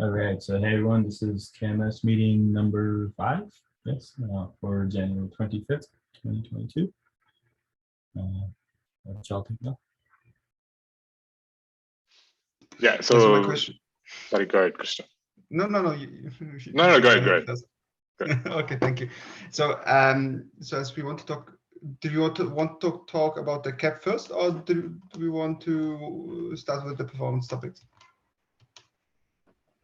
All right, so hey everyone, this is KMS meeting number 5, yes, for January 25th, 2022. What y'all think about? Yeah, Yes, so my question. sorry, go ahead, Christian. No. No, go ahead, go ahead. First. Okay, thank you. So, so as we want to talk, do you want to talk about the cap first, or do we want to start with the performance topics?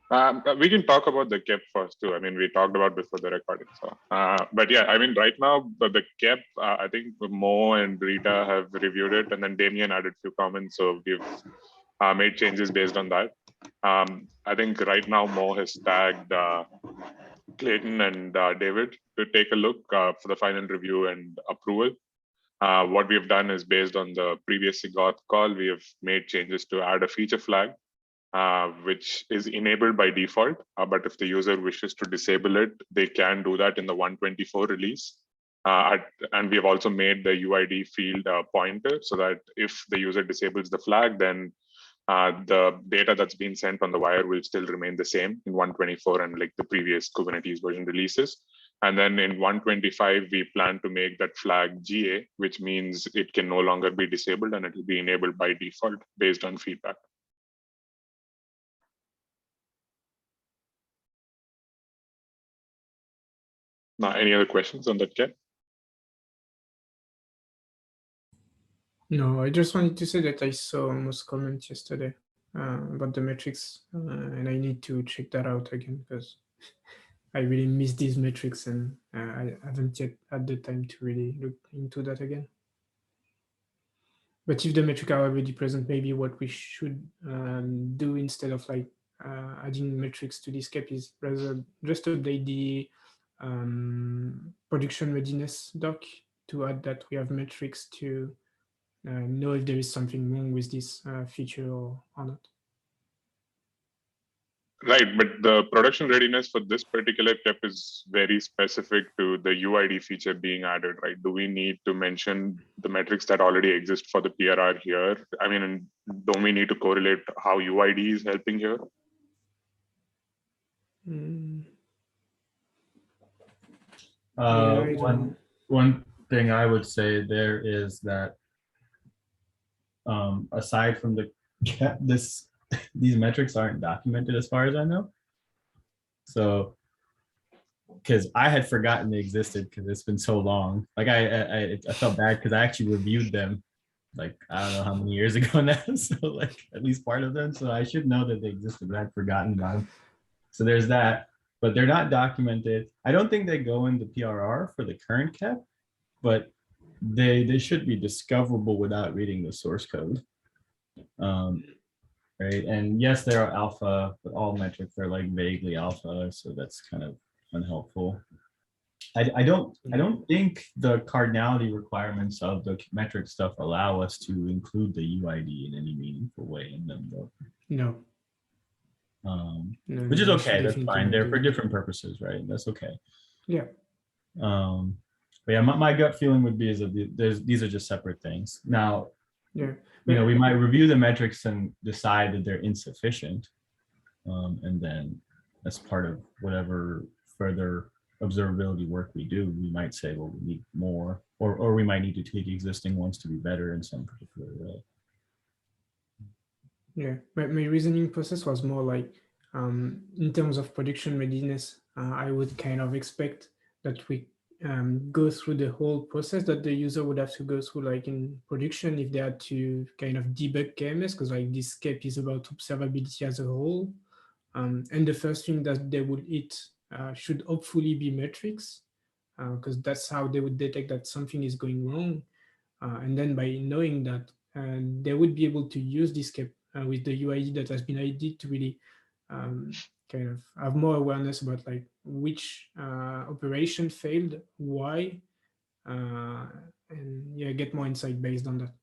We can talk about the KEP first too. I mean, we talked about before the recording. So, but yeah, I mean, right now the KEP, I think Mo and Rita have reviewed it, and then Damien added a few comments. So we've made changes based on that. I think right now Mo has tagged Clayton and David to take a look for the final review and approval. What we have done is based on the previous SIG Auth call, we have made changes to add a feature flag, which is enabled by default. But if the user wishes to disable it, they can do that in the 124 release. And we have also made the UID field pointer so that if the user disables the flag, then the data that's been sent on the wire will still remain the same in 124 and like the previous Kubernetes version releases. And then in 125, we plan to make that flag GA, which means it can no longer be disabled and it will be enabled by default based on feedback. Now, any other questions on that, Ken? No, I just wanted to say that I saw most comments yesterday about the metrics, and I need to check that out again because I really miss these metrics and I haven't yet had the time to really look into that again. But if the metrics are already present, maybe what we should do instead of like adding metrics to this cap is rather just update the production readiness doc to add that we have metrics to know if there is something wrong with this feature or not. Right, but the production readiness for this particular KEP is very specific to the UID feature being added, right? Do we need to mention the metrics that already exist for the PRR here? I mean, don't we need to correlate how UID is helping here? One thing I would say there is that aside from the KEP, these metrics aren't documented as far as I know. So, because I had forgotten they existed because it's been so long. Like I felt bad because I actually reviewed them, like I don't know how many years ago now. So like at least part of them. So I should know that they existed, but I'd forgotten about them. So there's that. But they're not documented. I don't think they go in the PRR for the current KEP, but they should be discoverable without reading the source code. Right, and yes, there are alpha, but all metrics are like vaguely alpha, so that's kind of unhelpful. I don't think the cardinality requirements of the metric stuff allow us to include the UID in any meaningful way in them, though. No. Which is okay. That's fine. They're for different purposes, right? That's okay. Yeah. But yeah, my gut feeling would be is that these are just separate things. Now, yeah, you know, we might review the metrics and decide that they're insufficient, and then as part of whatever further observability work we do, we might say, well, we need more, or we might need to tweak existing ones to be better in some particular way. Yeah, my reasoning process was more like, in terms of production readiness, I would kind of expect that we go through the whole process that the user would have to go through, like in production, if they had to kind of debug KMS, because like this KEP is about observability as a whole. And the first thing that they would hit should hopefully be metrics, because that's how they would detect that something is going wrong. And then by knowing that, they would be able to use this KEP with the UID that has been added to really kind of have more awareness about like which operation failed, why, and yeah, get more insight based on that.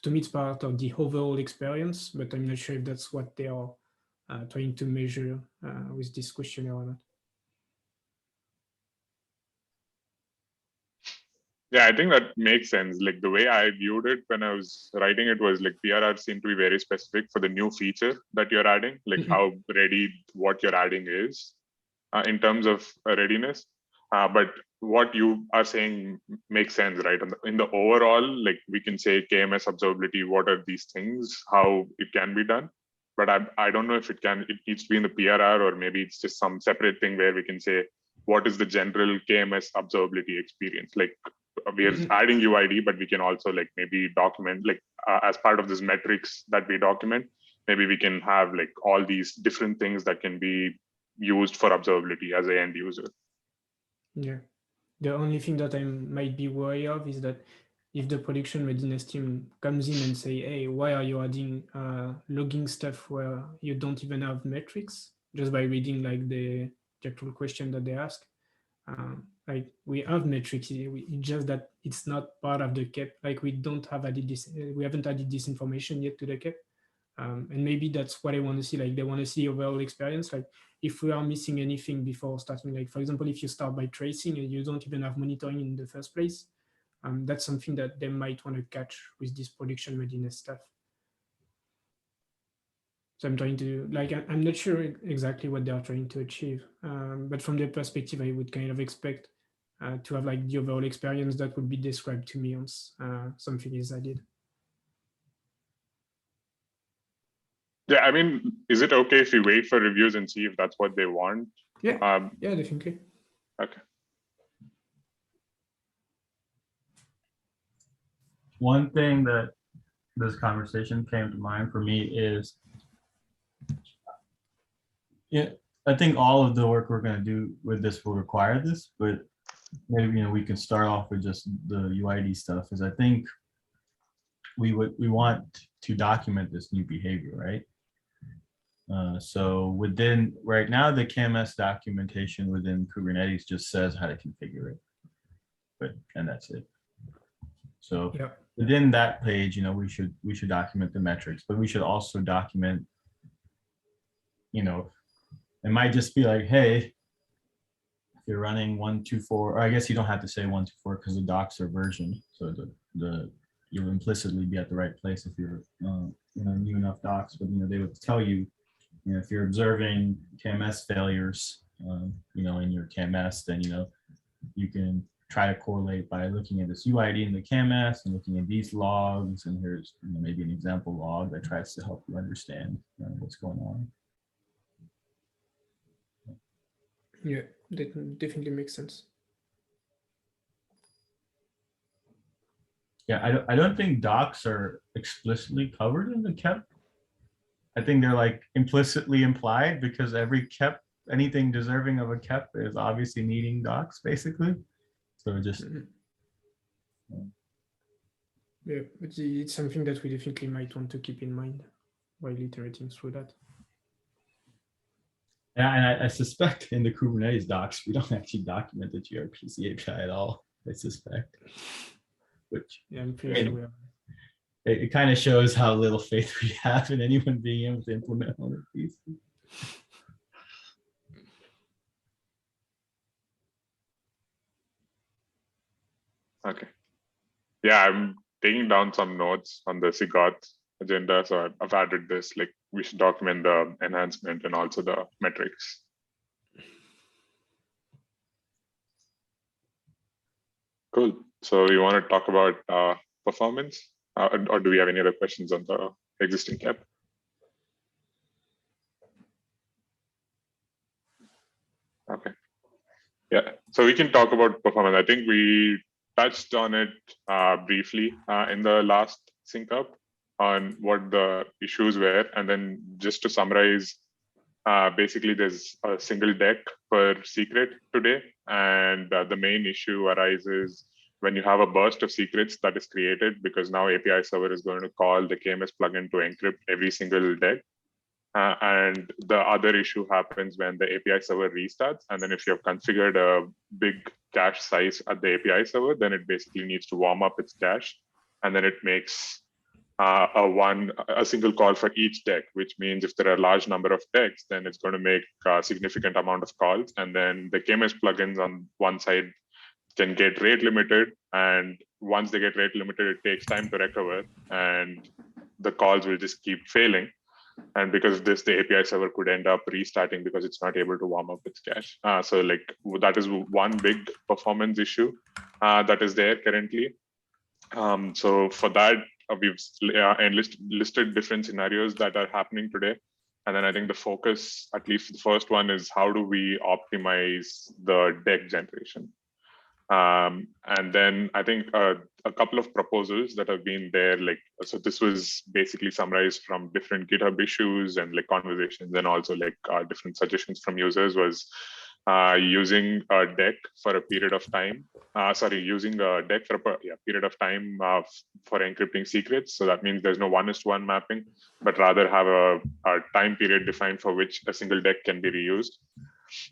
To me, it's part of the overall experience, but I'm not sure if that's what they are trying to measure with this questionnaire or not. Yeah, I think that makes sense. Like the way I viewed it when I was writing it was like PRR seemed to be very specific for the new feature that you're adding, like how ready what you're adding is in terms of readiness. But what you are saying makes sense, right? In the overall, like we can say KMS observability, what are these things, how it can be done. But I don't know if it needs to be in the PRR, or maybe it's just some separate thing where we can say, what is the general KMS observability experience? Like we are adding UID, but we can also like maybe document like as part of this metrics that we document, maybe we can have like all these different things that can be used for observability as an end user. Yeah. The only thing that I might be worried of is that if the production readiness team comes in and say, hey, why are you adding logging stuff where you don't even have metrics, just by reading like the actual question that they ask? Like we have metrics, it's just that it's not part of the KEP. Like we don't have added this, we haven't added this information yet to the KEP. And maybe that's what I want to see. Like they want to see overall experience. Like if we are missing anything before starting, like for example, if you start by tracing and you don't even have monitoring in the first place, that's something that they might want to catch with this production readiness stuff. So I'm trying to, like, I'm not sure exactly what they are trying to achieve, but from their perspective, I would kind of expect to have like the overall experience that would be described to me once something is added. Yeah, I mean, is it okay if we wait for reviews and see if that's what they want? Yeah, yeah, definitely. Okay. One thing that this conversation came to mind for me is, yeah, I think all of the work we're going to do with this will require this, but maybe we can start off with just the UID stuff. Is I think we want to document this new behavior, right? So within right now, the KMS documentation within Kubernetes just says how to configure it, and that's it. So yeah, within that page, we should document the metrics, but we should also document, it might just be like, hey, if you're running 1.2.4, or I guess you don't have to say 1.2.4 because the docs are versioned, so you'll implicitly be at the right place if you're new enough docs, but they would tell you, if you're observing KMS failures, in your KMS, then you can try to correlate by looking at this UID in the KMS and looking at these logs, and here's maybe an example log that tries to help you understand what's going on. Yeah, that definitely makes sense. Yeah, I don't think docs are explicitly covered in the KEP. I think they're like implicitly implied because every KEP, anything deserving of a KEP is obviously needing docs, basically. So just yeah, but it's something that we definitely might want to keep in mind while iterating through that. Yeah, and I suspect in the Kubernetes docs we don't actually document the gRPC API at all. I suspect, which yeah, I'm pretty sure we are. It kind of shows how little faith we have in anyone being able to implement one of these. Okay. Yeah, I'm taking down some notes on the SIG Auth agenda. So I've added this, like we should document the enhancement and also the metrics. Cool. So you want to talk about performance, or do we have any other questions on the existing KEP? Okay. Yeah, so we can talk about performance. I think we touched on it briefly in the last sync up on what the issues were. And then just to summarize, basically there's a single deck per secret today. And the main issue arises when you have a burst of secrets that is created, because now API server is going to call the KMS plugin to encrypt every single deck. And the other issue happens when the API server restarts. And then if you have configured a big cache size at the API server, then it basically needs to warm up its cache. And then it makes a single call for each deck, which means if there are a large number of decks, then it's going to make a significant amount of calls. And then the KMS plugins on one side can get rate limited, and once they get rate limited, it takes time to recover, and the calls will just keep failing. And because of this, the API server could end up restarting because it's not able to warm up its cache. So like that is one big performance issue that is there currently. So for that, we've listed different scenarios that are happening today. And then I think the focus, at least the first one, is how do we optimize the deck generation? And then I think a couple of proposals that have been there, like, so this was basically summarized from different GitHub issues and like conversations, and also like different suggestions from users, was using a deck for a period of time. Using a deck for a period of time for encrypting secrets. So that means there's no 1:1 mapping, but rather have a time period defined for which a single deck can be reused.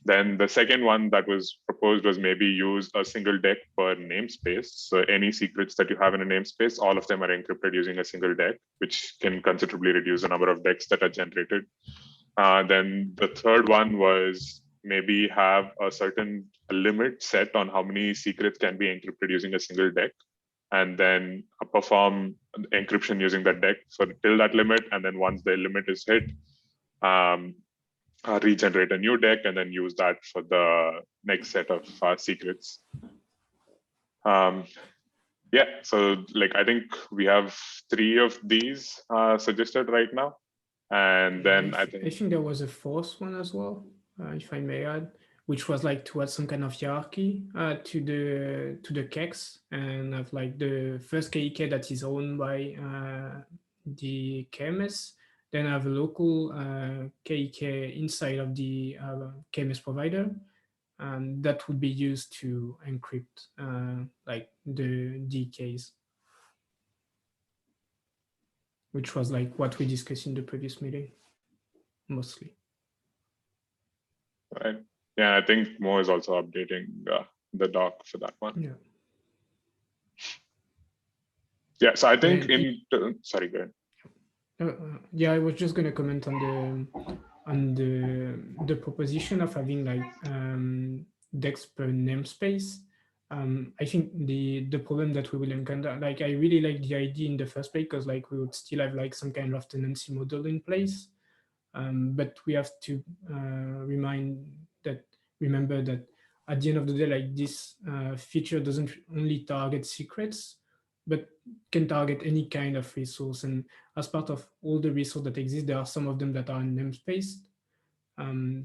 Then the second one that was proposed was maybe use a single deck per namespace. So any secrets that you have in a namespace, all of them are encrypted using a single deck, which can considerably reduce the number of decks that are generated. Then the third one was maybe have a certain limit set on how many secrets can be encrypted using a single deck, and then perform encryption using that deck till that limit. And then once the limit is hit, regenerate a new deck and then use that for the next set of secrets. Yeah, so like I think we have 3 of these suggested right now. And then I think there was a fourth one as well, if I may add, which was like to add some kind of hierarchy to the KEX, and have like the first KEK that is owned by the KMS. Then I have a local KEK inside of the KMS provider, and that would be used to encrypt like the DKs, which was like what we discussed in the previous meeting, mostly. Right. Yeah, I think Mo is also updating the doc for that one. Yeah. Yeah. So I think sorry, go ahead. Yeah, I was just going to comment on the proposition of having like decks per namespace. I think the problem that we will encounter, like I really like the idea in the first place, because like we would still have like some kind of tenancy model in place, but we have to remember that at the end of the day, like this feature doesn't only target secrets, but can target any kind of resource. And as part of all the resources that exist, there are some of them that are in namespace.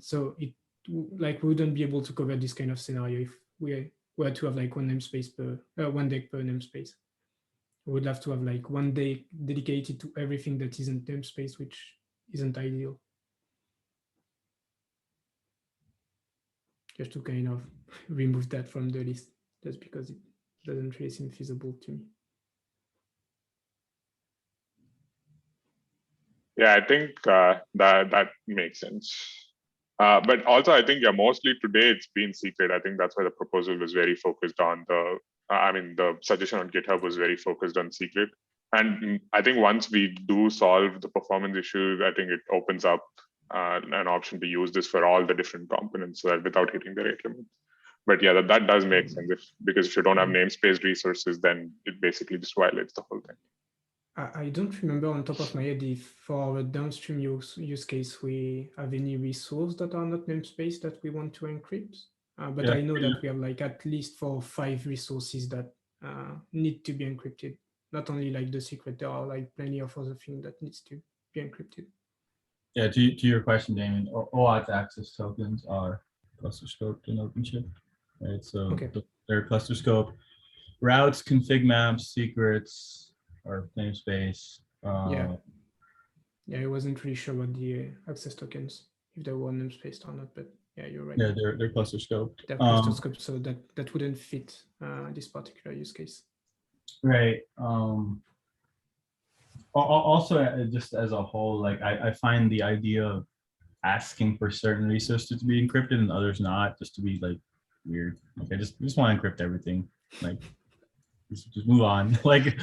So it like we wouldn't be able to cover this kind of scenario if we were to have like one namespace per one deck per namespace. We would have to have like one deck dedicated to everything that isn't namespace, which isn't ideal. Just to kind of remove that from the list, just because it doesn't really seem feasible to me. Yeah, I think that makes sense. But also, I think mostly today it's been secret. I think that's why the proposal was very focused on the suggestion on GitHub was very focused on secret. And I think once we do solve the performance issue, I think it opens up an option to use this for all the different components without hitting the rate limit. But yeah, that does make sense because if you don't have namespace resources, then it basically just violates the whole thing. I don't remember on top of my head if for our downstream use case we have any resource that are not namespace that we want to encrypt. But I know that we have like at least 4 or 5 resources that need to be encrypted. Not only like the secret, there are like plenty of other things that needs to be encrypted. Yeah, to your question, Damien, OAuth access tokens are cluster scoped in OpenShift, right? So they're cluster scoped. Routes, config maps, secrets, or namespace. Yeah, I wasn't really sure about the access tokens, if they were namespaced or not, but yeah, you're right. Yeah, they're cluster scoped. They're cluster scoped, so that wouldn't fit this particular use case. Right. Also, just as a whole, like I find the idea of asking for certain resources to be encrypted and others not, just to be like weird. Like I just want to encrypt everything. Like just move on. like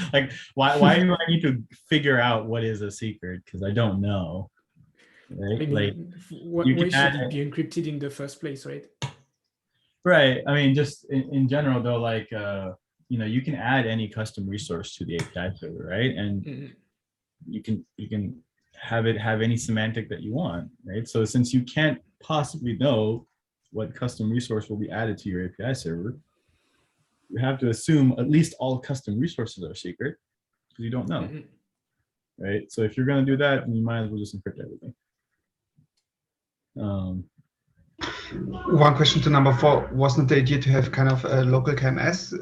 why do I need to figure out what is a secret? Because I don't know. Right? I mean, like why should it be encrypted in the first place, right? Right. I mean, just in general though, like, you know, you can add any custom resource to the API server, right? And Mhm. you can have it have any semantic that you want, right? So since you can't possibly know what custom resource will be added to your API server, you have to assume at least all custom resources are secret because you don't know, Mhm. right? So if you're going to do that, you might as well just encrypt everything. One question to number 4, wasn't the idea to have kind of a local KMS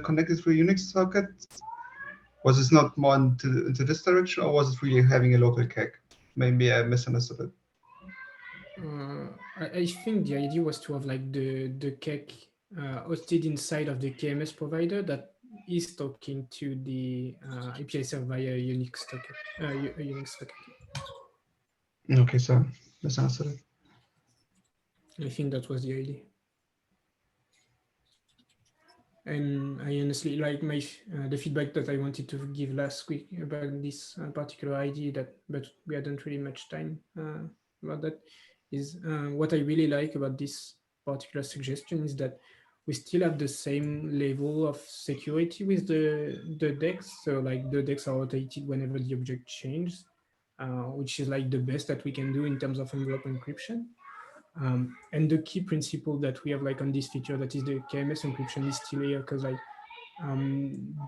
connected through Unix socket? Was this not more into this direction, or was it really having a local CAC? Maybe I misunderstood it. I think the idea was to have like the cake hosted inside of the KMS provider that is talking to the API server via a Unix socket. A Unix socket. Okay, so misunderstood it. I think that was the idea. And I honestly like the feedback that I wanted to give last week about this particular idea, but we hadn't really much time about that, is what I really like about this particular suggestion is that we still have the same level of security with the DEX. So like the DEX are rotated whenever the object changes, which is like the best that we can do in terms of envelope encryption. And the key principle that we have like on this feature, that is the KMS encryption, is still here because like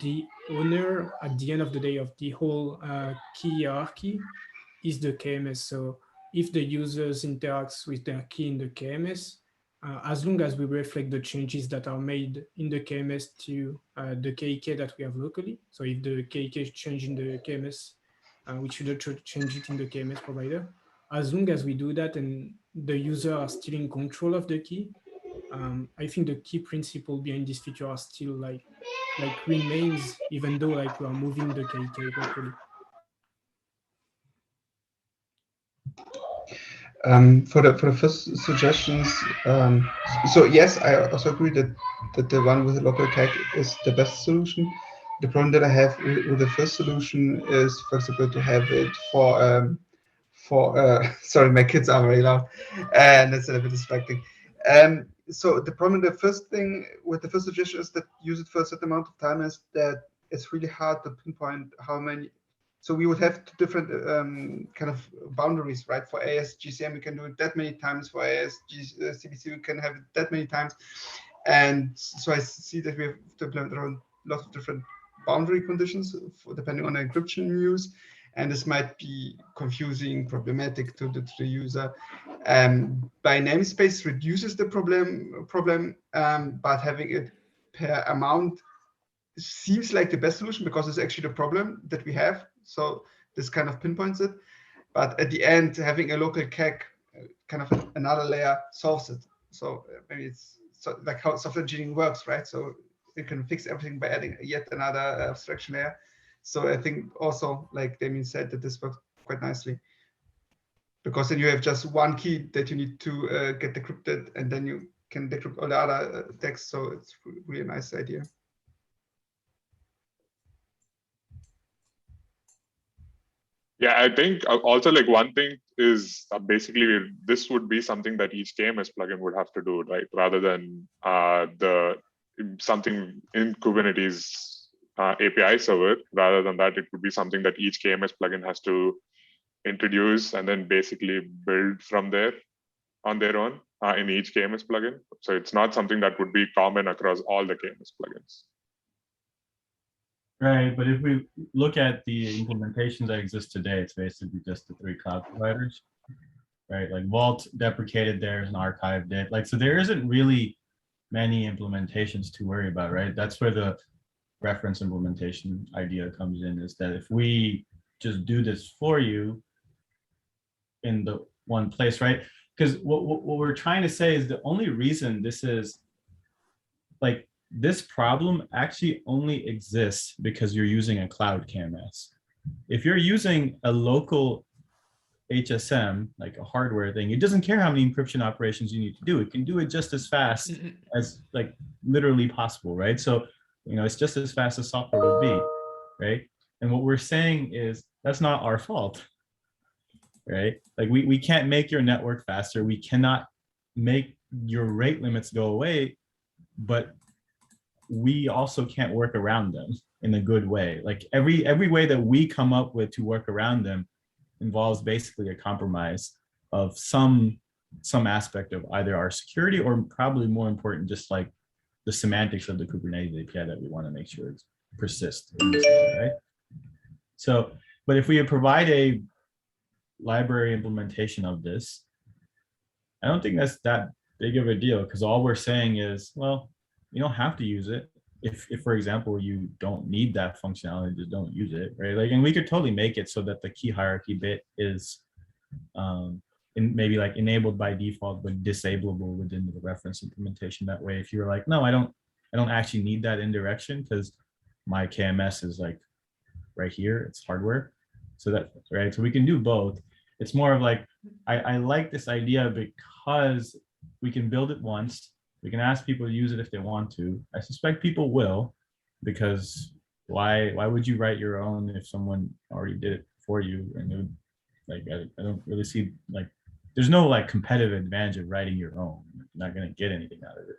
the owner at the end of the day of the whole key hierarchy is the KMS. So if the users interacts with their key in the KMS, as long as we reflect the changes that are made in the KMS to the KK that we have locally. So if the KK change in the KMS, we should change it in the KMS provider. As long as we do that and the user are still in control of the key, I think the key principle behind this feature are still like remains, even though like we are moving the KK locally. For the first suggestions, so yes, I also agree that the one with the local CAC is the best solution. The problem that I have with the first solution is, for example, to have it for sorry, my kids are very loud, and that's a little bit distracting. So the problem, the first thing with the first suggestion is that use it for a certain amount of time, is that it's really hard to pinpoint how many. So we would have two different kind of boundaries, right? For ASGCM, we can do it that many times. For ASCBC, we can have it that many times. And so I see that we have to implement around lots of different boundary conditions depending on the encryption use. And this might be confusing, problematic to the user. By namespace reduces the problem, but having it per amount seems like the best solution because it's actually the problem that we have. So this kind of pinpoints it. But at the end, having a local CAC, kind of another layer, solves it. So maybe it's like how software engineering works, right? So you can fix everything by adding yet another abstraction layer. So I think also, like Damien said, that this works quite nicely. Because then you have just one key that you need to get decrypted, and then you can decrypt all the other text. So it's really a nice idea. Yeah, I think also like one thing is basically this would be something that each KMS plugin would have to do, right? Rather than something in Kubernetes API server. Rather than that, it would be something that each KMS plugin has to introduce and then basically build from there on their own in each KMS plugin. So it's not something that would be common across all the KMS plugins. Right, but if we look at the implementations that exist today, it's basically just the 3 cloud providers, right? Like Vault deprecated theirs and archived it. Like, so there isn't really many implementations to worry about, right? That's where the reference implementation idea comes in, is that if we just do this for you in the one place, right? Because what we're trying to say is the only reason this is like, this problem actually only exists because you're using a cloud KMS. If you're using a local HSM, like a hardware thing, it doesn't care how many encryption operations you need to do. It can do it just as fast as like literally possible, right? So, you know, it's just as fast as software will be, right? And what we're saying is that's not our fault, right? Like we can't make your network faster. We cannot make your rate limits go away, but we also can't work around them in a good way. Like every way that we come up with to work around them involves basically a compromise of some aspect of either our security or probably more important, just like the semantics of the Kubernetes API that we want to make sure it persists, right? So, but if we provide a library implementation of this, I don't think that's that big of a deal, because all we're saying is, well, you don't have to use it. If for example, you don't need that functionality, just don't use it, right? Like, and we could totally make it so that the key hierarchy bit is maybe like enabled by default, but disableable within the reference implementation. That way, if you're like, no, I don't actually need that indirection because my KMS is like right here, it's hardware. So that, right, so we can do both. It's more of like, I like this idea because we can build it once. We can ask people to use it if they want to. I suspect people will, because why would you write your own if someone already did it for you? And it would, like, I don't really see, like, there's no like competitive advantage of writing your own. You're not going to get anything out of it.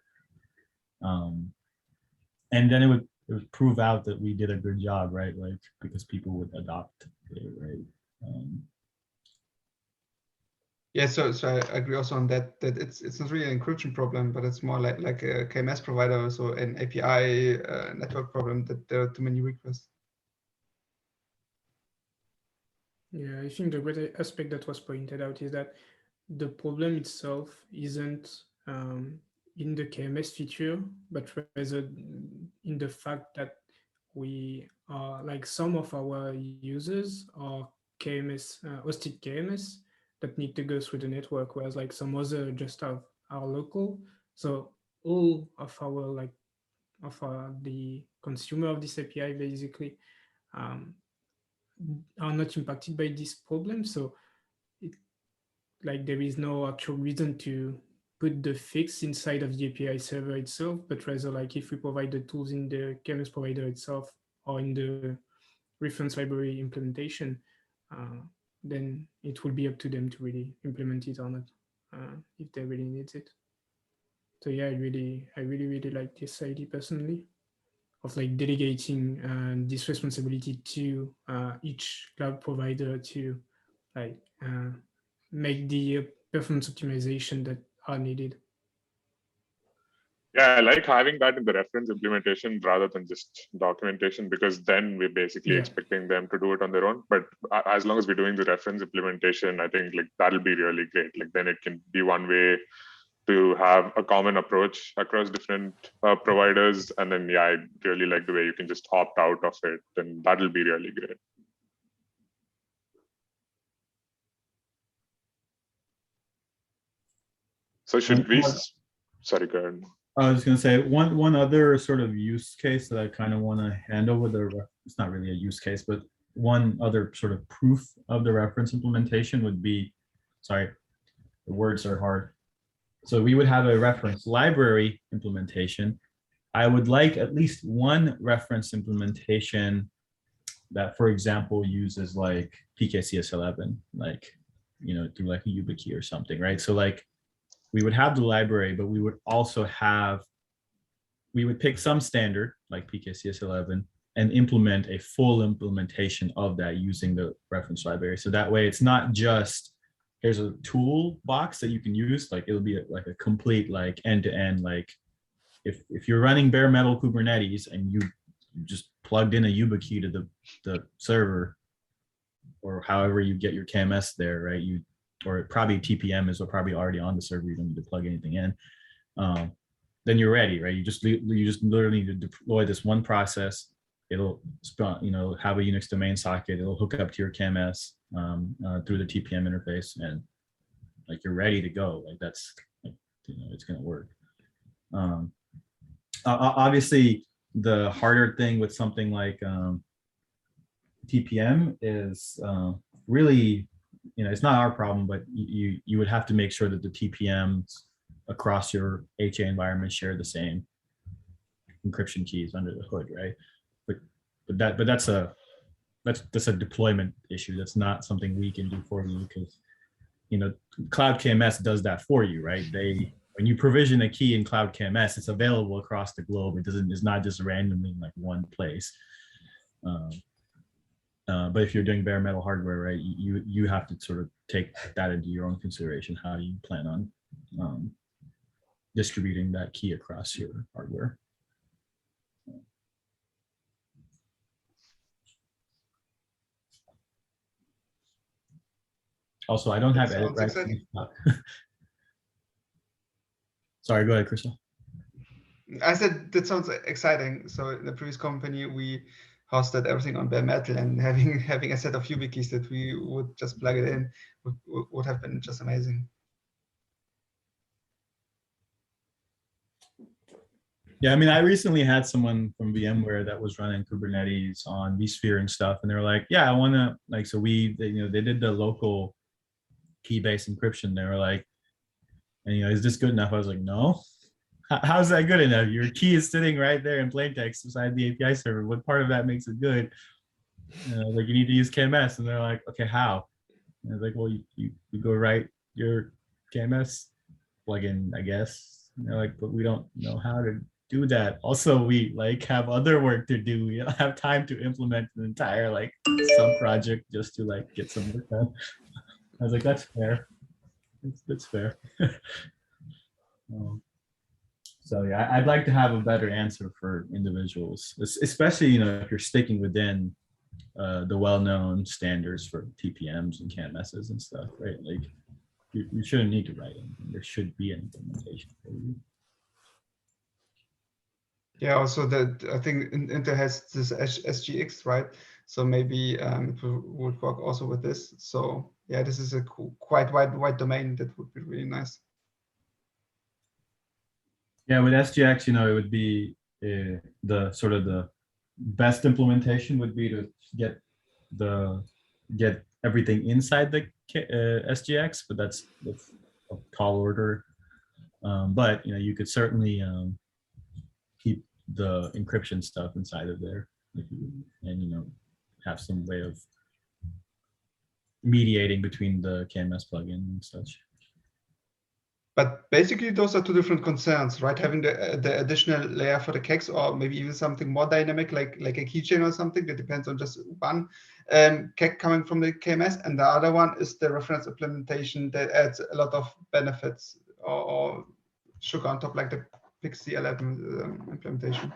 And then it would prove out that we did a good job, right? Like, because people would adopt it, right? Yeah, so I agree also on that it's not really an encryption problem, but it's more like a KMS provider, so an API network problem, that there are too many requests. Yeah, I think the great aspect that was pointed out is that the problem itself isn't in the KMS feature, but rather in the fact that we are, like, some of our users are KMS, hosted KMS that need to go through the network, whereas like some other just are local. So all of our, like, the consumer of this API basically are not impacted by this problem. So like there is no actual reason to put the fix inside of the API server itself, but rather, like, if we provide the tools in the KMS provider itself or in the reference library implementation, then it will be up to them to really implement it or not, if they really need it. So yeah, I really like this idea personally of like delegating this responsibility to each cloud provider to like make the performance optimization that are needed. Yeah, I like having that in the reference implementation rather than just documentation, because then we're basically expecting them to do it on their own. But as long as we're doing the reference implementation, I think like that'll be really great. Like then it can be one way to have a common approach across different providers. And then, yeah, I really like the way you can just opt out of it, and that'll be really great. So should we, sorry, go ahead. I was going to say one other sort of use case that I kind of want to handle with it's not really a use case, but one other sort of proof of the reference implementation would be, sorry, the words are hard. So we would have a reference library implementation. I would like at least one reference implementation that, for example, uses like PKCS11, like, you know, through like a YubiKey or something, right? So like, we would have the library, but we would also we would pick some standard like PKCS11 and implement a full implementation of that using the reference library. So that way it's not just, here's a toolbox that you can use, like it'll be like a complete like end-to-end, like if you're running bare metal Kubernetes and you just plugged in a YubiKey to the server, or however you get your KMS there, right? Or probably TPM is probably already on the server. You don't need to plug anything in. Then you're ready, right? You just literally need to deploy this one process. It'll you know, have a Unix domain socket. It'll hook up to your KMS through the TPM interface, and like you're ready to go. Like that's, like, you know, it's gonna work. Obviously, the harder thing with something like TPM is really, you know, it's not our problem, but you would have to make sure that the TPMs across your HA environment share the same encryption keys under the hood, right? But that's a deployment issue. That's not something we can do for you, because, you know, Cloud KMS does that for you, right? when you provision a key in Cloud KMS, it's available across the globe. It's not just randomly in like one place. But if you're doing bare metal hardware, right, you have to sort of take that into your own consideration. How do you plan on distributing that key across your hardware? Also, I don't have edit rights. Sorry, go ahead, Crystal. I said that sounds exciting. So in the previous company, we hosted everything on bare metal, and having a set of YubiKeys that we would just plug it in would have been just amazing. Yeah, I mean, I recently had someone from VMware that was running Kubernetes on vSphere and stuff, and they were like, "Yeah, I want to like." So they did the local key-based encryption. They were like, "And is this good enough?" I was like, "No. How's that good enough? Your key is sitting right there in plain text beside the API server. What part of that makes it good? Like you need to use KMS." And they're like, "Okay, how?" And I was like, "Well, you go write your KMS plugin, I guess." And they're like, "But we don't know how to do that. Also, we like have other work to do. We don't have time to implement an entire like sub project just to like get some work done." I was like, "That's fair. That's fair." So yeah, I'd like to have a better answer for individuals, especially if you're sticking within the well-known standards for TPMs and KMSs and stuff, right? Like you shouldn't need to write anything. There should be an implementation for you. Yeah, also that I think Intel has this SGX, right? So maybe it would work also with this. So yeah, this is a quite wide domain that would be really nice. Yeah, with SGX, it would be the sort of the best implementation would be to get everything inside the SGX, but that's a tall order. But you could certainly keep the encryption stuff inside of there, and have some way of mediating between the KMS plugin and such. But basically, those are two different concerns, right? Having the additional layer for the kegs, or maybe even something more dynamic, like a keychain or something that depends on just one keg coming from the KMS, and the other one is the reference implementation that adds a lot of benefits or sugar on top, like the Pixie 11 implementation.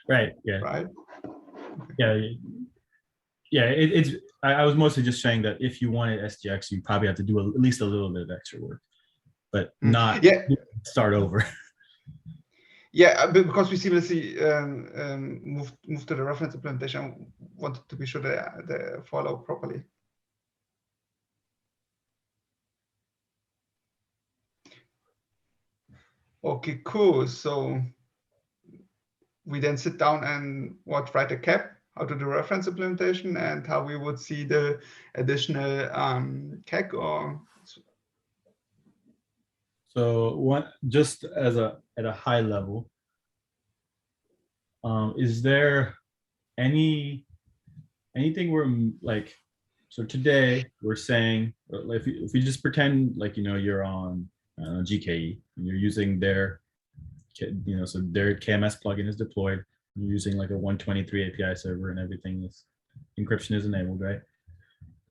Right. Yeah. Right. Okay. Yeah. It's. I was mostly just saying that if you wanted SGX, you probably have to do at least a little bit of extra work, but not start over. Yeah, because we seamlessly moved to the reference implementation, wanted to be sure that they follow properly. Okay, cool. So we then sit down and write a cap, how to do reference implementation, and how we would see the additional KEG or. So just at a high level, is there anything where like, so today we're saying, if we just pretend like you're on GKE and you're using their so their KMS plugin is deployed, you're using like a 123 API server and everything is encryption is enabled, right?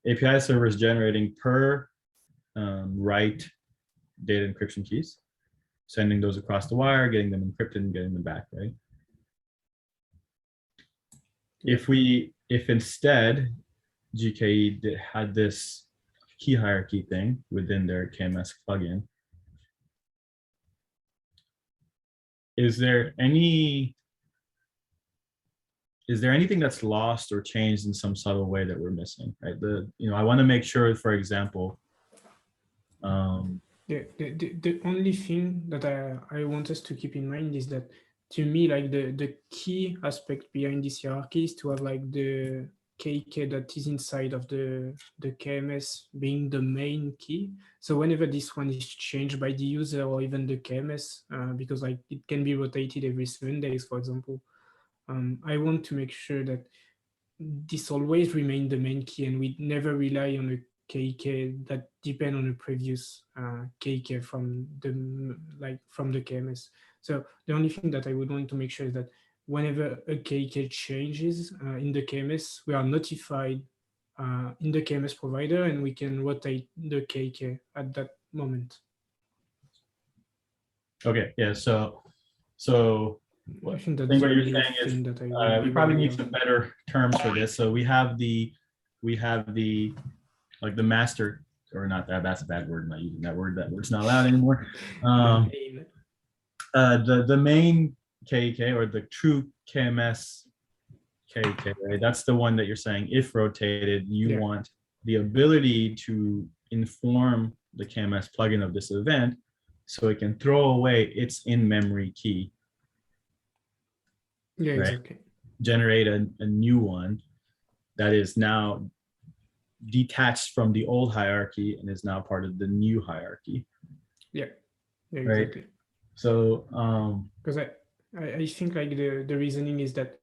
API server is generating per write data encryption keys, sending those across the wire, getting them encrypted and getting them back, right? If instead GKE had this key hierarchy thing within their KMS plugin, is there anything that's lost or changed in some subtle way that we're missing, right? I want to make sure, for example, the only thing that I want us to keep in mind is that, to me, like the key aspect behind this hierarchy is to have like the KK that is inside of the KMS being the main key. So whenever this one is changed by the user or even the KMS, because like it can be rotated every 7 days, for example, I want to make sure that this always remain the main key and we never rely on a KK that depend on the previous KK from the KMS. So the only thing that I would want to make sure is that whenever a KK changes in the KMS, we are notified in the KMS provider, and we can rotate the KK at that moment. Okay, yeah. So I think I that's think what the you're only saying is thing that I would we be probably worried need of. some better terms for this. So we have the like the master, or not that, that's a bad word. I'm not using that word. That word's not allowed anymore. The main KK, or the true KMS KK, right? That's the one that you're saying, if rotated, you want the ability to inform the KMS plugin of this event so it can throw away its in-memory key. Yeah, right? exactly. Generate a new one that is now detached from the old hierarchy and is now part of the new hierarchy. Yeah, right? exactly. So because I think like the reasoning is that,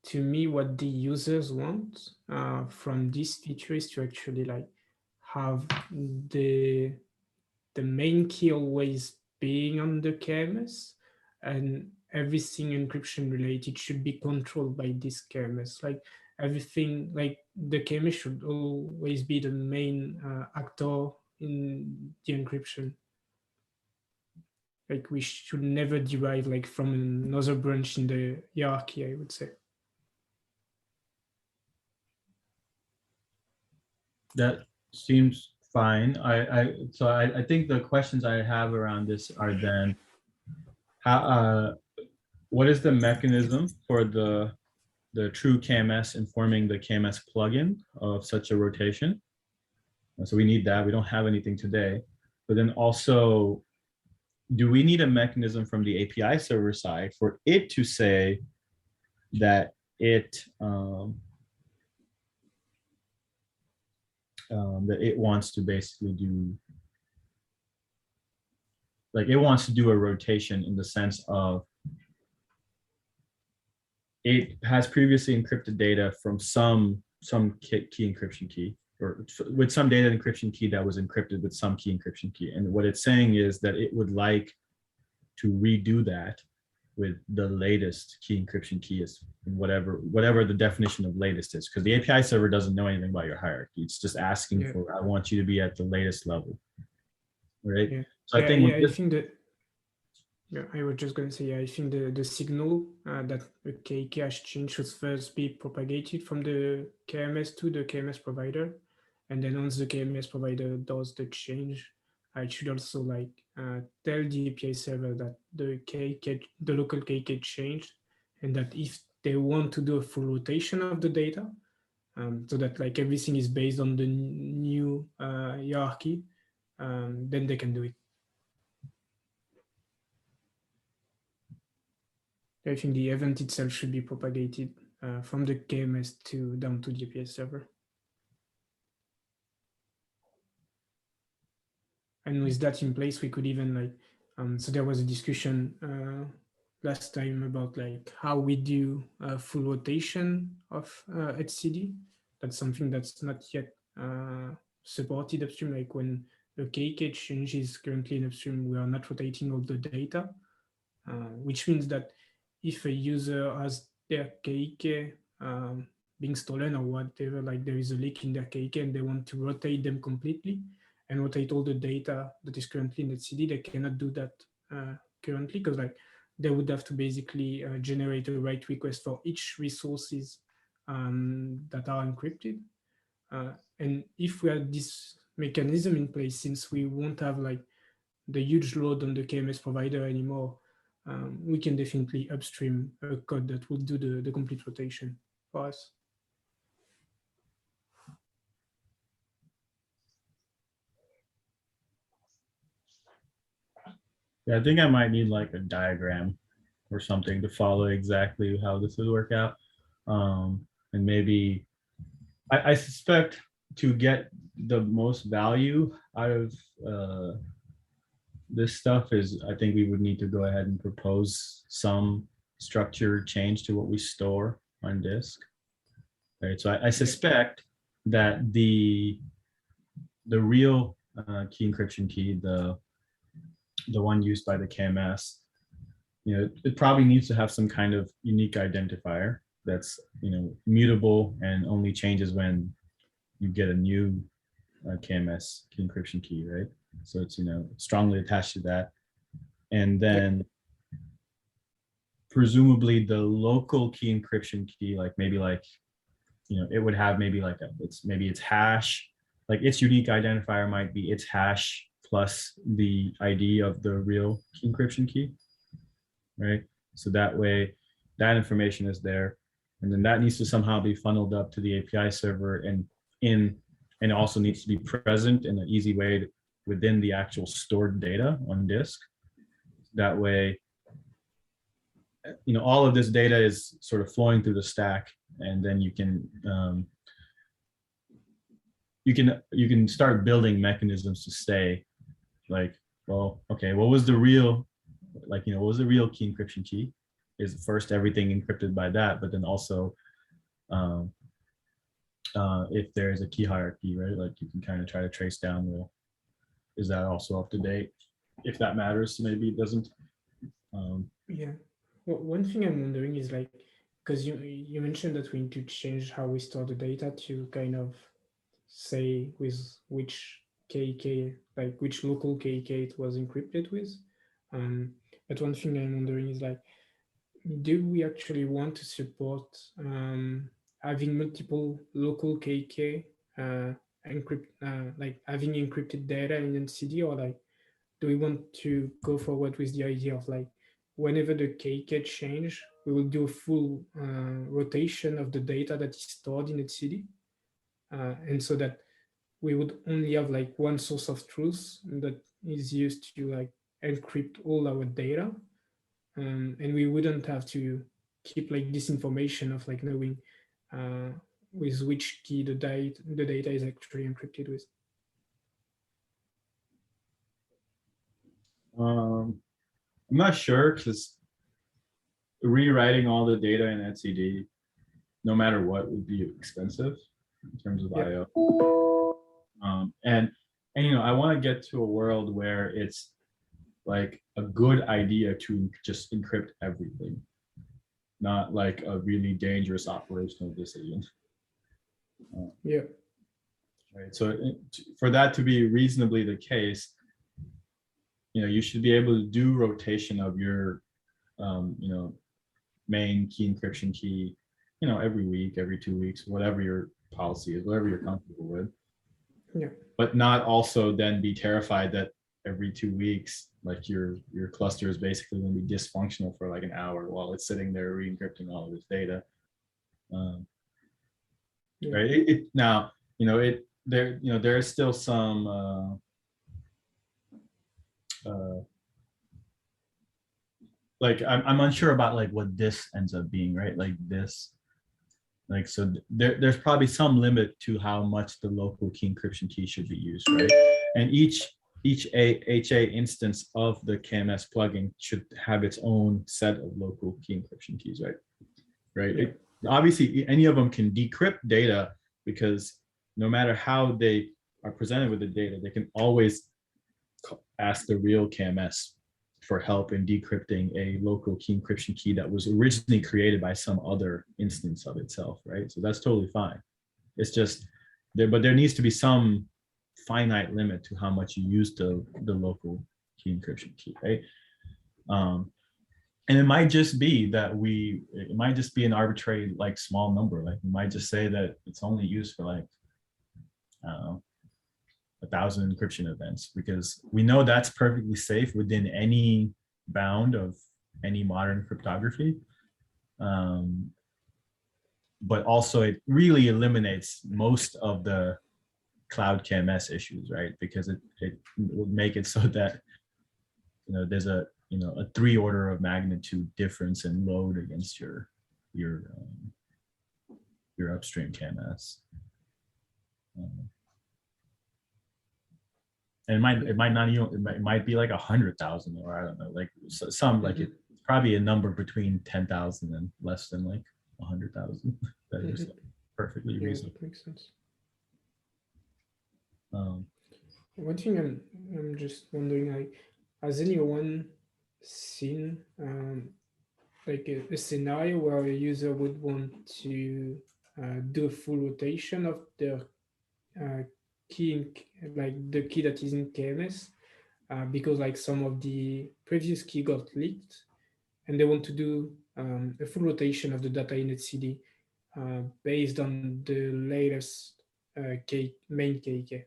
to me, what the users want from this feature is to actually like have the main key always being on the KMS, and everything encryption related should be controlled by this KMS. Like everything, like the KMS should always be the main actor in the encryption. Like we should never derive like from another branch in the hierarchy, I would say. that seems fine. I think the questions I have around this are then how what is the mechanism for the true KMS informing the KMS plugin of such a rotation? So we need that. We don't have anything today. But then also, do we need a mechanism from the API server side for it to say that it that it wants to basically do, like it wants to do a rotation in the sense of it has previously encrypted data from some key encryption key, or with some data encryption key that was encrypted with some key encryption key. And what it's saying is that it would like to redo that with the latest key encryption key, is whatever the definition of latest is, because the API server doesn't know anything about your hierarchy. It's just asking for, I want you to be at the latest level, right? Yeah. So I think I think that. Yeah, I was just going to say, I think the signal that the KK has changed should first be propagated from the KMS to the KMS provider. And then once the KMS provider does the change, it should also like tell the API server that the local KK changed, and that if they want to do a full rotation of the data, so that like everything is based on the new hierarchy, then they can do it. I think the event itself should be propagated from the KMS down to the API server. And with that in place, we could even like, so there was a discussion last time about like how we do full rotation of HCD. That's something that's not yet supported upstream. Like when the KK changes currently in upstream, we are not rotating all the data, which means that if a user has their KK being stolen or whatever, like there is a leak in their KK and they want to rotate them completely and rotate all the data that is currently in the CD, they cannot do that currently, because like they would have to basically generate a write request for each resources that are encrypted. And if we have this mechanism in place, since we won't have like the huge load on the KMS provider anymore, we can definitely upstream a code that will do the complete rotation for us. Yeah, I think I might need like a diagram or something to follow exactly how this would work out. And maybe I suspect to get the most value out of this stuff is, I think we would need to go ahead and propose some structured change to what we store on disk. Right. So I suspect that the the real key encryption key, the one used by the KMS, it probably needs to have some kind of unique identifier that's mutable and only changes when you get a new KMS key encryption key, right? So it's strongly attached to that, and then presumably the local key encryption key, it would have maybe its hash, like its unique identifier might be its hash plus the ID of the real key encryption key, right? So that way that information is there, and then that needs to somehow be funneled up to the API server, and it also needs to be present in an easy way within the actual stored data on disk. That way, all of this data is sort of flowing through the stack, and then you can start building mechanisms to say, like, well, okay, what was the real key encryption key? Is first everything encrypted by that, but then also if there's a key hierarchy, right? Like you can kind of try to trace down, well, is that also up to date? If that matters, maybe it doesn't. Yeah. Well, one thing I'm wondering is like, because you mentioned that we need to change how we store the data to kind of say with which KK, like which local KK it was encrypted with. But one thing I'm wondering is like, do we actually want to support having multiple local KK like having encrypted data in etcd, or like do we want to go forward with the idea of like whenever the KK change, we will do a full rotation of the data that is stored in etcd, and so that we would only have like one source of truth that is used to like encrypt all our data, and we wouldn't have to keep like this information of like knowing with which key the data is actually encrypted with. I'm not sure, because rewriting all the data in etcd, no matter what, would be expensive in terms of IO. And I want to get to a world where it's like a good idea to just encrypt everything, not like a really dangerous operational decision. Yeah. Right. So for that to be reasonably the case, you should be able to do rotation of your, main key encryption key, every week, every 2 weeks, whatever your policy is, whatever you're comfortable with. Yeah. But not also then be terrified that every 2 weeks, like your cluster is basically going to be dysfunctional for like an hour while it's sitting there re-encrypting all of this data. Yeah. Right. Now, there is still some like I'm unsure about like what this ends up being, right? Like this, like, so there's probably some limit to how much the local key encryption key should be used, right? And each HA instance of the KMS plugin should have its own set of local key encryption keys, right? Yeah. Obviously, any of them can decrypt data, because no matter how they are presented with the data, they can always ask the real KMS for help in decrypting a local key encryption key that was originally created by some other instance of itself, right? So that's totally fine. It's just but there needs to be some finite limit to how much you use the local key encryption key, right? And it might just be that it might just be an arbitrary like small number. Like we might just say that it's only used for like, I don't know, 1,000 encryption events, because we know that's perfectly safe within any bound of any modern cryptography. But also it really eliminates most of the cloud KMS issues, right? Because it would make it so that there's a 3 order of magnitude difference in load against your upstream KMS. And it might not even, it might be like 100,000, or I don't know, like some like it's probably a number between 10,000 and less than like 100,000. That is perfectly reasonable. That makes sense. One thing I'm just wondering, like, has anyone seen like a scenario where a user would want to do a full rotation of their key like the key that is in KMS because like some of the previous key got leaked and they want to do a full rotation of the data in etcd based on the latest main KK.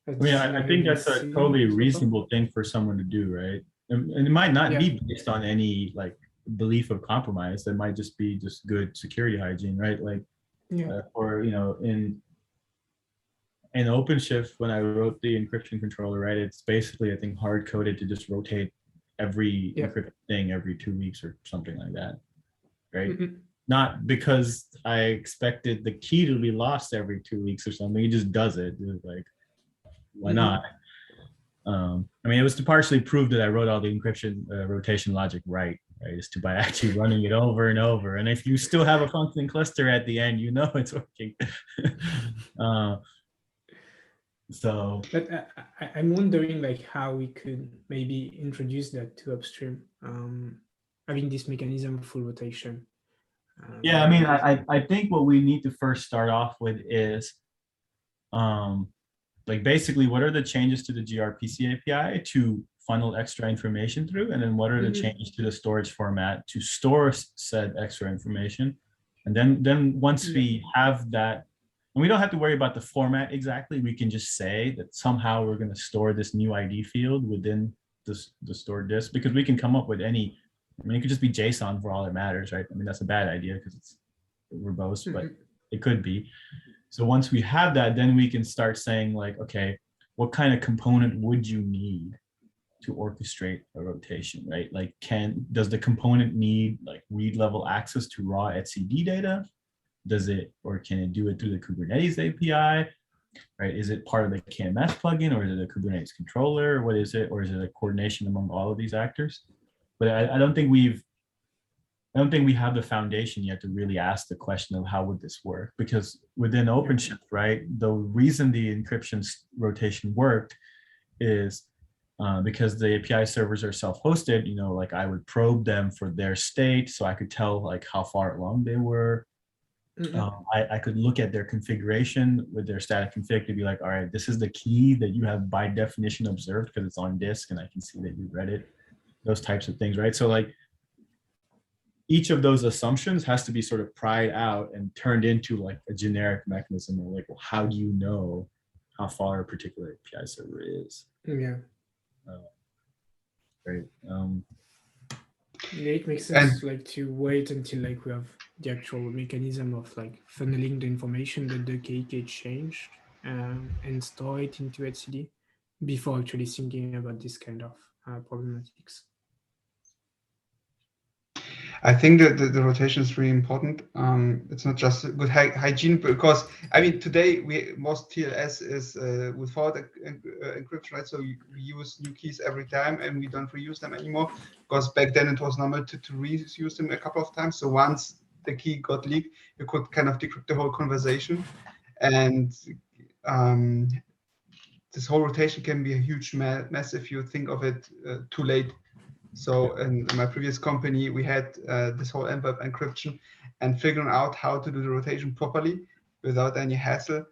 Has I mean, this I scenario think been that's a seen totally so far? reasonable thing for someone to do, right? And it might not Yeah. be based on any like belief of compromise. That might just be just good security hygiene, right? Like, Yeah. or in OpenShift, when I wrote the encryption controller, right, it's basically I think hard coded to just rotate every Yeah. encrypted thing every 2 weeks or something like that, right? Mm-mm. Not because I expected the key to be lost every 2 weeks or something. He just does it. It's like, why not? I mean, it was to partially prove that I wrote all the encryption rotation logic right, is to by actually running it over and over. And if you still have a functioning cluster at the end, you know it's working. So, But I'm wondering like how we could maybe introduce that to upstream, having this mechanism of full rotation. yeah, I mean, I think what we need to first start off with is like basically what are the changes to the gRPC API to funnel extra information through, and then what are the changes to the storage format to store said extra information. And then once we have that, and we don't have to worry about the format exactly, we can just say that somehow we're going to store this new ID field within the stored disk, because we can come up with any, I mean, it could just be JSON for all that matters, right? I mean, that's a bad idea because it's verbose, but it could be. So once we have that, then we can start saying like, okay, what kind of component would you need to orchestrate a rotation, right? Like, does the component need like read level access to raw etcd data? Does it, or can it do it through the Kubernetes API, right? Is it part of the KMS plugin, or is it a Kubernetes controller? What is it? Or is it a coordination among all of these actors? But I don't think we have the foundation yet to really ask the question of how would this work, because within OpenShift, right, the reason the encryption rotation worked is because the API servers are self-hosted. Like I would probe them for their state, so I could tell like how far along they were. I could look at their configuration with their static config to be like, all right, this is the key that you have by definition observed because it's on disk and I can see that you read it. Those types of things, right? So like each of those assumptions has to be sort of pried out and turned into like a generic mechanism of like, well, how do you know how far a particular API server is? Yeah. Right. Yeah, it makes sense like to wait until like we have the actual mechanism of like funneling the information that the KK changed and store it into etcd before actually thinking about this kind of problematics. I think that the rotation is really important. It's not just good hygiene, because I mean today most TLS is with forward encryption, right? So we use new keys every time and we don't reuse them anymore, because back then it was normal to reuse them a couple of times. So once the key got leaked, you could kind of decrypt the whole conversation, and this whole rotation can be a huge mess if you think of it too late. So in my previous company, we had this whole MBAP encryption, and figuring out how to do the rotation properly without any hassle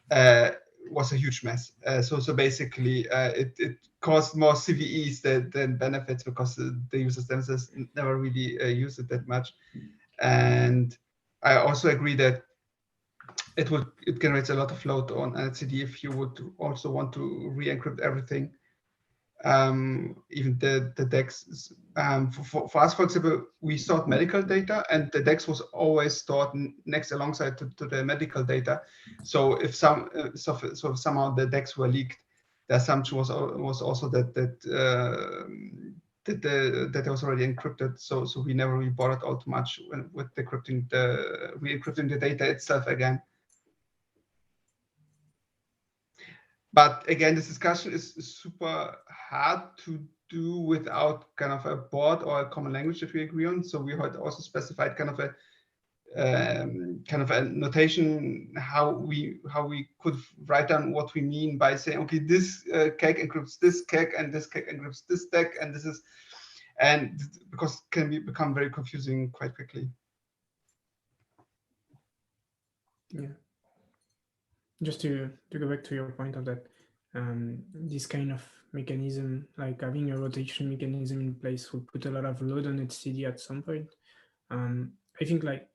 was a huge mess. So basically, it caused more CVEs than benefits, because the users themselves never really use it that much. And I also agree that it generates a lot of load on etcd if you would also want to re-encrypt everything. Even the DEX. For us, for example, we stored medical data, and the DEX was always stored next alongside to the medical data. So if somehow the DEX were leaked, the assumption was also that the data was already encrypted. So we never really bothered all too much with re-encrypting the data itself again. But again, this discussion is super hard to do without kind of a board or a common language that we agree on. So we had also specified kind of kind of a notation how we could write down what we mean by saying, okay, this cake encrypts this cake and this cake encrypts this stack, and this is, and because it can become very confusing quite quickly. Yeah. Just to go back to your point of that, this kind of mechanism, like having a rotation mechanism in place, will put a lot of load on etcd at some point. I think like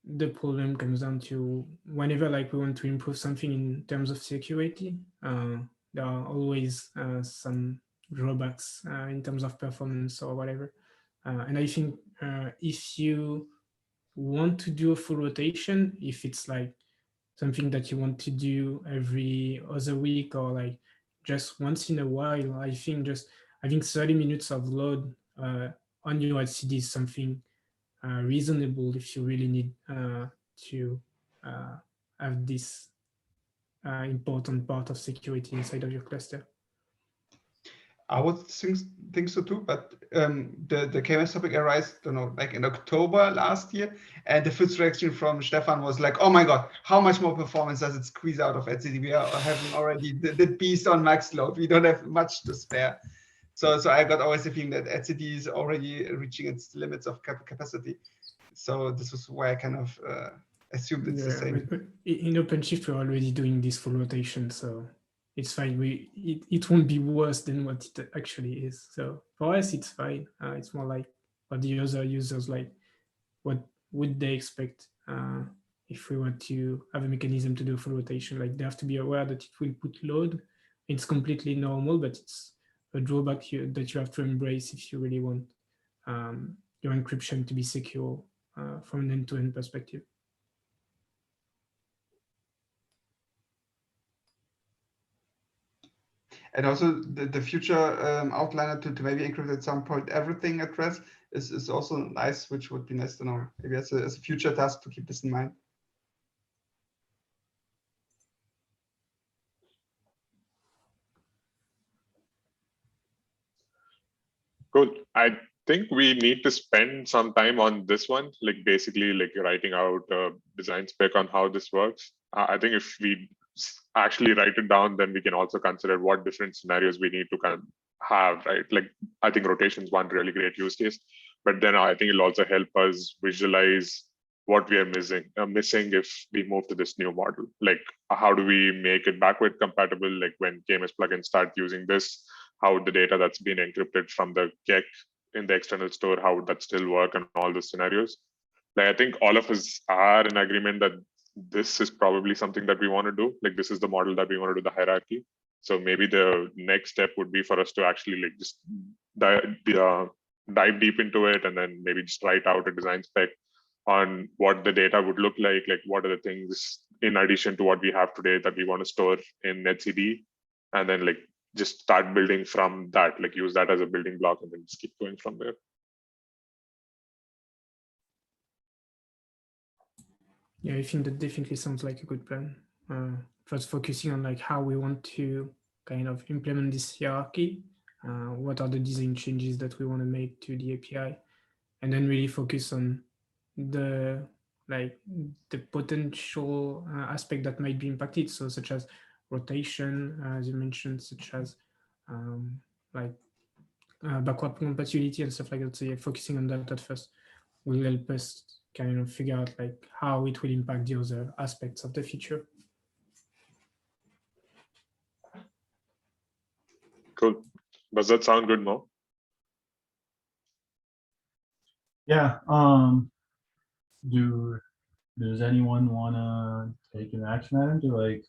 the problem comes down to whenever like we want to improve something in terms of security, there are always some drawbacks in terms of performance or whatever. And I think if you want to do a full rotation, if it's like something that you want to do every other week or like just once in a while, I think just having 30 minutes of load on your etcd is something reasonable if you really need to have this important part of security inside of your cluster. I would think so too, but the KMS topic arose, I don't know, like in October last year, and the first reaction from Stefan was like, "Oh my God, how much more performance does it squeeze out of etcd? We are having already the beast on max load. We don't have much to spare." So I got always the feeling that etcd is already reaching its limits of capacity. So this was why I kind of assumed it's the same. But in OpenShift, we're already doing this full rotation, so it's fine. It won't be worse than what it actually is. So for us, it's fine. It's more like what the other users like. What would they expect if we want to have a mechanism to do full rotation? Like they have to be aware that it will put load. It's completely normal, but it's a drawback that you have to embrace if you really want your encryption to be secure from an end-to-end perspective. And also the future outliner to maybe encrypt at some point everything address is also nice, which would be nice to know. Maybe as a future task to keep this in mind. Cool. I think we need to spend some time on this one, like basically like writing out a design spec on how this works. I think if we actually write it down, then we can also consider what different scenarios we need to kind of have, right? Like I think rotation is one really great use case, but then I think it'll also help us visualize what we are missing if we move to this new model. Like how do we make it backward compatible? Like when KMS plugins start using this, how would the data that's been encrypted from the KEK in the external store, how would that still work and all the scenarios? Like I think all of us are in agreement that this is probably something that we want to do. Like this is the model that we want to do, the hierarchy. So maybe the next step would be for us to actually like just dive deep into it and then maybe just write out a design spec on what the data would look like what are the things in addition to what we have today that we want to store in etcd, and then like just start building from that, like use that as a building block and then just keep going from there. Yeah, I think that definitely sounds like a good plan. First focusing on like how we want to kind of implement this hierarchy, what are the design changes that we want to make to the API, and then really focus on the potential aspect that might be impacted. So such as rotation, as you mentioned, such as backward compatibility and stuff like that. So yeah, focusing on that at first will help us kind of figure out like how it will impact the other aspects of the feature. Cool. Does that sound good, Mo? Yeah. Does anyone want to take an action item to like,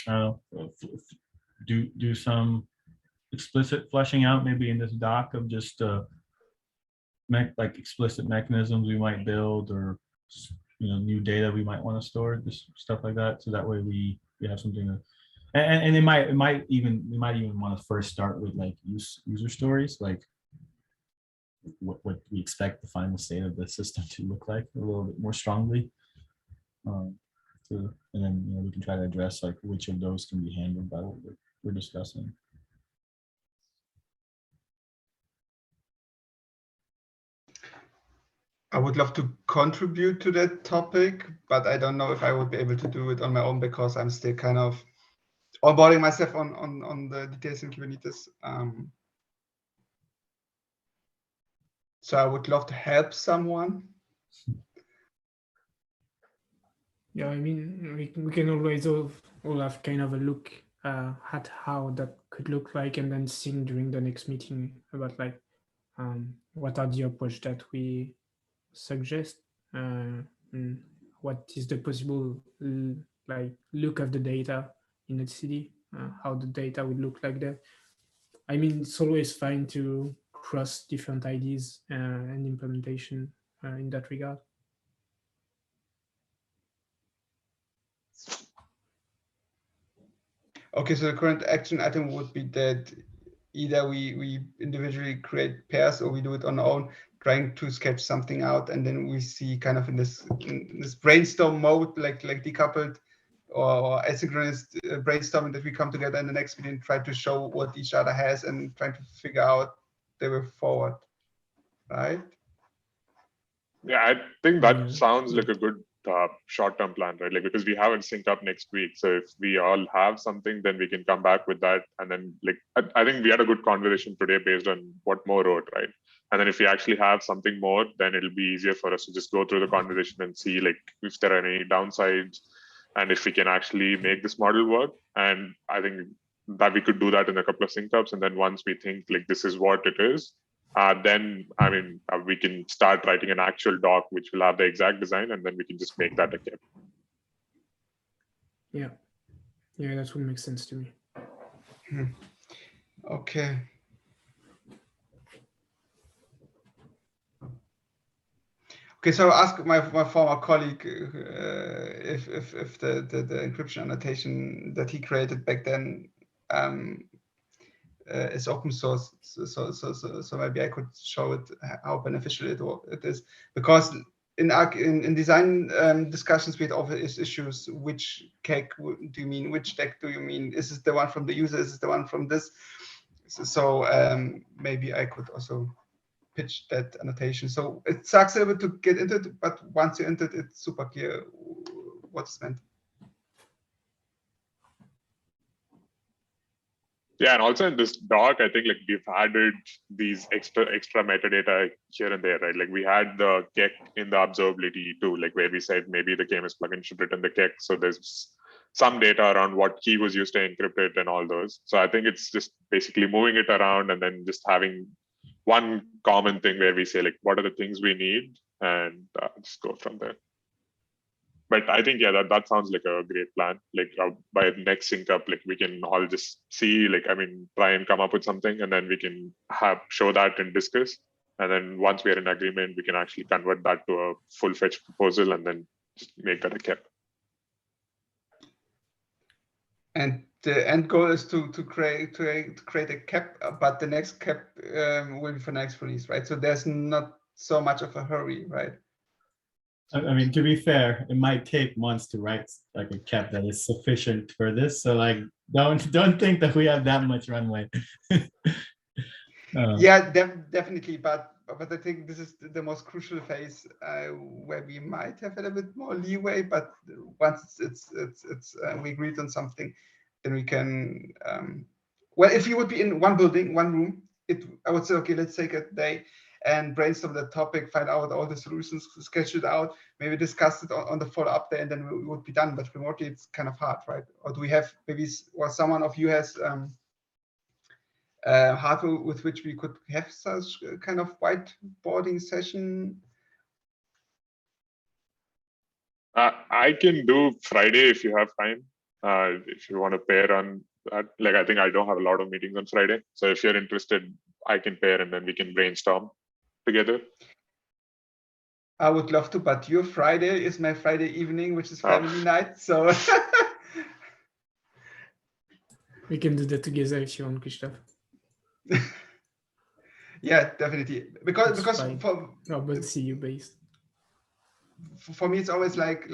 I don't know, do some explicit fleshing out maybe in this doc of just like explicit mechanisms we might build, or new data we might want to store, just stuff like that, so that way we have something to, and we might even want to first start with like user stories, like what we expect the final state of the system to look like a little bit more strongly, and then we can try to address like which of those can be handled by what we're discussing. I would love to contribute to that topic, but I don't know if I would be able to do it on my own because I'm still kind of onboarding myself on the details in Kubernetes. So I would love to help someone. Yeah, I mean, we can always all have kind of a look at how that could look like, and then think during the next meeting about like what are the approach that we suggest, and what is the possible like look of the data in the city, how the data would look like there. I mean, it's always fine to cross different ideas and implementation in that regard. Okay, so the current action item would be that either we individually create pairs or we do it on our own, trying to sketch something out, and then we see kind of in this brainstorm mode, like decoupled or asynchronous brainstorming, that we come together in the next meeting, try to show what each other has and trying to figure out the way forward, right? Yeah, I think that Yeah. sounds like a good short-term plan, right? Like, because we haven't synced up next week. So if we all have something, then we can come back with that. And then like, I think we had a good conversation today based on what Mo wrote, right? And then if we actually have something more, then it'll be easier for us to just go through the conversation and see like if there are any downsides and if we can actually make this model work. And I think that we could do that in a couple of sync ups. And then once we think like this is what it is, then I mean we can start writing an actual doc which will have the exact design, and then we can just make that a kip. Yeah, that would make sense to me. Okay. Okay, so I'll ask my former colleague if the encryption annotation that he created back then is open source. So maybe I could show it how beneficial it is, because in design discussions we had always issues. Which cake do you mean? Which deck do you mean? Is this the one from the user? Is this the one from this? So maybe I could also pitch that annotation. So it sucks a little bit to get into it, but once you enter it, it's super clear what's meant. Yeah, and also in this doc, I think like we've added these extra metadata here and there, right? Like we had the KEK in the observability too, like where we said maybe the KMS plugin should return the KEK. So there's some data around what key was used to encrypt it and all those. So I think it's just basically moving it around and then just having one common thing where we say like, what are the things we need, and just go from there. But I think, yeah, that sounds like a great plan. Like by next sync up, like we can all just see, like, I mean, try and come up with something, and then we can show that and discuss. And then once we are in agreement, we can actually convert that to a full-fledged proposal and then just make that a KEP. And the end goal is to create a KEP, but the next KEP will be for next release, right? So there's not so much of a hurry, right? I mean, to be fair, it might take months to write like a KEP that is sufficient for this. So like, don't think that we have that much runway. Yeah, definitely. But I think this is the most crucial phase where we might have a little bit more leeway. But once it's we agreed on something, then we can. Well, if you would be in one building, one room, I would say, okay, let's take a day and brainstorm the topic, find out all the solutions, sketch it out, maybe discuss it on the follow-up day, and then we would be done. But remotely, it's kind of hard, right? Or do we have maybe, or someone of you has hardware with which we could have such kind of whiteboarding session? I can do Friday if you have time. If you want to pair on that, like I think I don't have a lot of meetings on Friday. So if you're interested, I can pair and then we can brainstorm together. I would love to, but your Friday is my Friday evening, which is family night. So We can do that together if you want, Christoph. Yeah, definitely. Because but see you based. For me, it's always like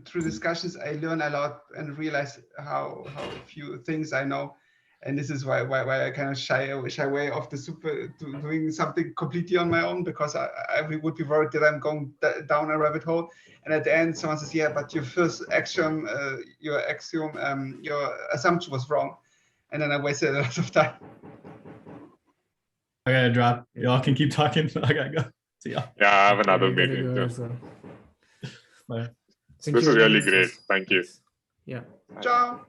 through discussions, I learn a lot and realize how few things I know. And this is why I kind of shy away of the doing something completely on my own, because I would be worried that I'm going down a rabbit hole. And at the end, someone says, yeah, but your first axiom, your assumption was wrong. And then I wasted a lot of time. I gotta drop. Y'all can keep talking. I gotta go. See y'all. Yeah, I have another I gotta meeting. go Yeah. as well. Bye. Thank This you is again, really Mr. great. Thank you. Yeah. Ciao.